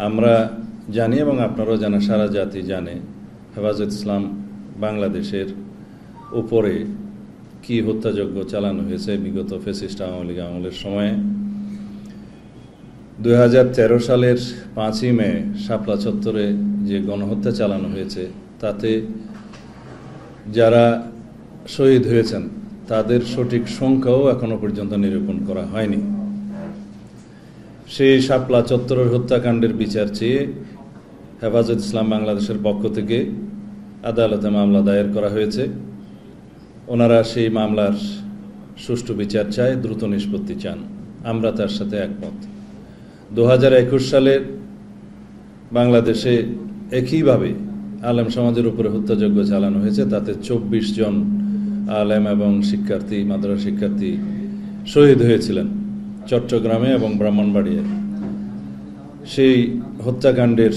আমরা জানি এবং আপনারাও জানেন, সারা জাতি জানে হেফাজত ইসলাম বাংলাদেশের উপরে কি হত্যাযজ্ঞ চালানো হয়েছে বিগত ফ্যাসিস্ট আওয়ামী লীগ আমলের সময়ে। 2013 সালের 5ই মে শাপলা চত্বরে যে গণহত্যা চালানো হয়েছে, তাতে যারা শহীদ হয়েছেন তাদের সঠিক সংখ্যাও এখনো পর্যন্ত নিরূপণ করা হয়নি। সেই শাপলা চত্বরের হত্যাকাণ্ডের বিচার চেয়ে হেফাজত ইসলাম বাংলাদেশের পক্ষ থেকে আদালতে মামলা দায়ের করা হয়েছে। ওনারা সেই মামলার সুষ্ঠু বিচার চায়, দ্রুত নিষ্পত্তি চান। আমরা তার সাথে একমত। 2021 সালে বাংলাদেশে একইভাবে আলেম সমাজের উপরে হত্যাযজ্ঞ চালানো হয়েছে, তাতে 24 জন আলেম এবং শিক্ষার্থী, মাদ্রাসা শিক্ষার্থী শহীদ হয়েছিলেন চট্টগ্রামে এবং ব্রাহ্মণবাড়িয়ায়। সেই হত্যাকাণ্ডের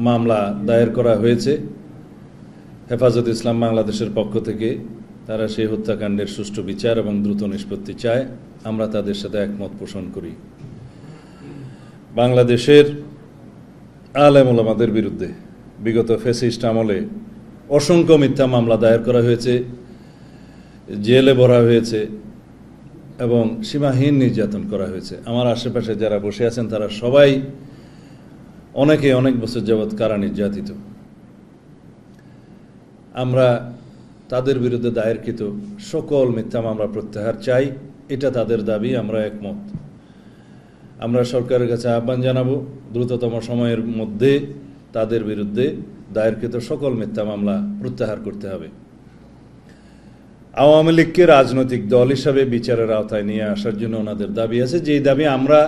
মামলা দায়ের করা হয়েছে হেফাজত ইসলাম বাংলাদেশের পক্ষ থেকে। তারা সেই হত্যাকাণ্ডের সুষ্ঠু বিচার এবং দ্রুত নিষ্পত্তি চায়। আমরা তাদের সাথে একমত পোষণ করি। বাংলাদেশের আলেম ওলামাদের বিরুদ্ধে বিগত ফ্যাসিস্ট আমলে অসংখ্য মিথ্যা মামলা দায়ের করা হয়েছে, জেলে ভরা হয়েছে এবং সীমাহীন নির্যাতন করা হয়েছে। আমার আশেপাশে যারা বসে আছেন তারা সবাই অনেক বছর যাবৎ কারা নির্যাতিত। আমরা তাদের বিরুদ্ধে দায়েরকৃত সকল মিথ্যা মামলা প্রত্যাহার চাই, এটা তাদের দাবি। আমরা একমত। আমরা সরকারের কাছে আহ্বান জানাবো দ্রুততম সময়ের মধ্যে তাদের বিরুদ্ধে দায়েরকৃত সকল মিথ্যা মামলা প্রত্যাহার করতে হবে। আওয়ামী লীগকে রাজনৈতিক দল হিসাবে বিচারের আওতায় নিয়ে আসার জন্য ওনাদের দাবি আছে, যেই দাবি আমরা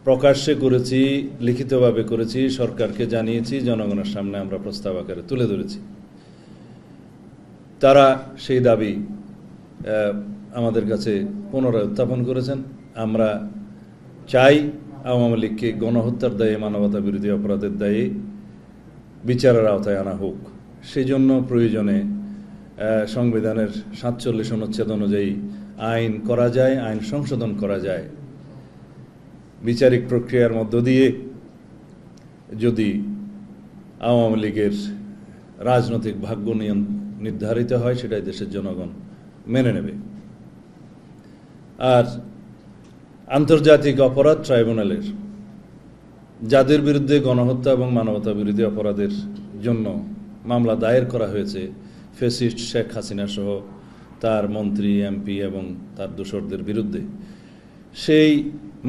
প্রকাশ্যে করেছি, লিখিতভাবে করেছি, সরকারকে জানিয়েছি, জনগণের সামনে আমরা প্রস্তাব আকারে তুলে ধরেছি। তারা সেই দাবি আমাদের কাছে পুনরায় উত্থাপন করেছেন। আমরা চাই আওয়ামী লীগকে গণহত্যার দায়ে, মানবতা বিরোধী অপরাধের দায়ে বিচারের আওতায় আনা হোক। সেই জন্য প্রয়োজনে সংবিধানের 47 অনুচ্ছেদ অনুযায়ী আইন করা যায়, আইন সংশোধন করা যায়। বিচারিক প্রক্রিয়ার মধ্য দিয়ে যদি আওয়ামী লীগের রাজনৈতিক ভাগ্য নির্ধারিত হয়, সেটাই দেশের জনগণ মেনে নেবে। আর আন্তর্জাতিক অপরাধ ট্রাইব্যুনালের যাদের বিরুদ্ধে গণহত্যা এবং মানবতা বিরোধী অপরাধের জন্য মামলা দায়ের করা হয়েছে, ফ্যাসিস্ট শেখ হাসিনা সহ তার মন্ত্রী, এমপি এবং তার দোসরদের বিরুদ্ধে, সেই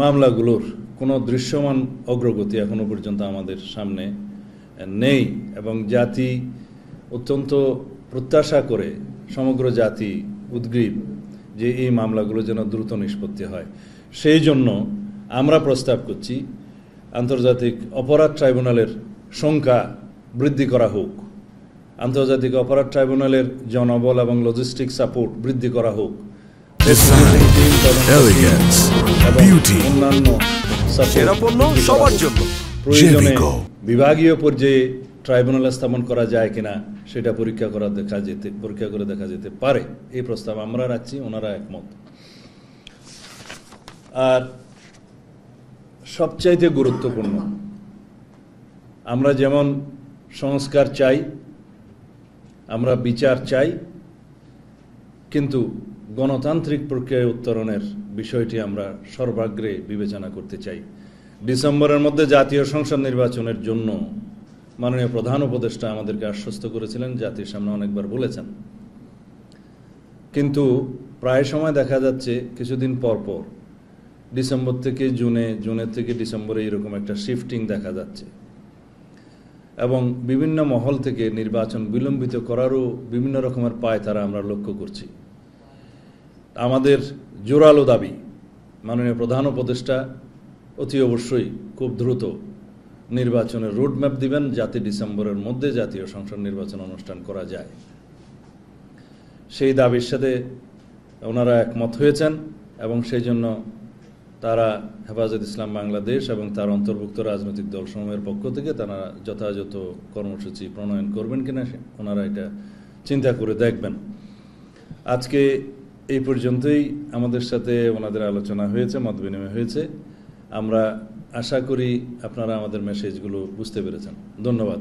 মামলাগুলোর কোনো দৃশ্যমান অগ্রগতি এখনো পর্যন্ত আমাদের সামনে নেই এবং জাতি অত্যন্ত প্রত্যাশা করে, সমগ্র জাতি উদ্গ্রীব যে এই মামলাগুলো যেন দ্রুত নিষ্পত্তি হয়। সেই জন্য আমরা প্রস্তাব করছি আন্তর্জাতিক অপরাধ ট্রাইব্যুনালের সংখ্যা বৃদ্ধি করা হোক, আন্তর্জাতিক অপরাধ ট্রাইব্যুনালের জনবল এবং লজিস্টিক সাপোর্ট বৃদ্ধি করা হোক, অন্যান্য প্রয়োজনে বিভাগীয় পর্যায়ে ট্রাইব্যুনাল স্থাপন করা যায় কিনা সেটা পরীক্ষা করে দেখা যেতে পারে। এই প্রস্তাব আমরা রাখছি, ওনারা একমত। আর সবচাইতে গুরুত্বপূর্ণ, আমরা যেমন সংস্কার চাই, আমরা বিচার চাই, কিন্তু গণতান্ত্রিক প্রক্রিয়ায় উত্তরণের বিষয়টি আমরা সর্বাগ্রে বিবেচনা করতে চাই। ডিসেম্বরের মধ্যে জাতীয় সংসদ নির্বাচনের জন্য মাননীয় প্রধান উপদেষ্টা আমাদেরকে আশ্বস্ত করেছিলেন, জাতির সামনে অনেকবার বলেছেন। কিন্তু প্রায় সময় দেখা যাচ্ছে কিছুদিন পর পর ডিসেম্বর থেকে জুনের থেকে ডিসেম্বরে এরকম একটা শিফটিং দেখা যাচ্ছে এবং বিভিন্ন মহল থেকে নির্বাচন বিলম্বিত করারও বিভিন্ন রকমের পায়তারা আমরা লক্ষ্য করছি। আমাদের জোরালো দাবি, মাননীয় প্রধান উপদেষ্টা অতি অবশ্যই খুব দ্রুত নির্বাচনের রোডম্যাপ দিবেন, যাতে ডিসেম্বরের মধ্যে জাতীয় সংসদ নির্বাচন অনুষ্ঠান করা যায়। সেই দাবির সাথে ওনারা একমত হয়েছেন এবং সেই জন্য তারা হেফাজত ইসলাম বাংলাদেশ এবং তার অন্তর্ভুক্ত রাজনৈতিক দলসমূহের পক্ষ থেকে তারা যথাযথ কর্মসূচি প্রণয়ন করবেন কিনা ওনারা এটা চিন্তা করে দেখবেন। আজকে এই পর্যন্তই আমাদের সাথে ওনাদের আলোচনা হয়েছে, মত বিনিময় হয়েছে। আমরা আশা করি আপনারা আমাদের মেসেজগুলো বুঝতে পেরেছেন। ধন্যবাদ।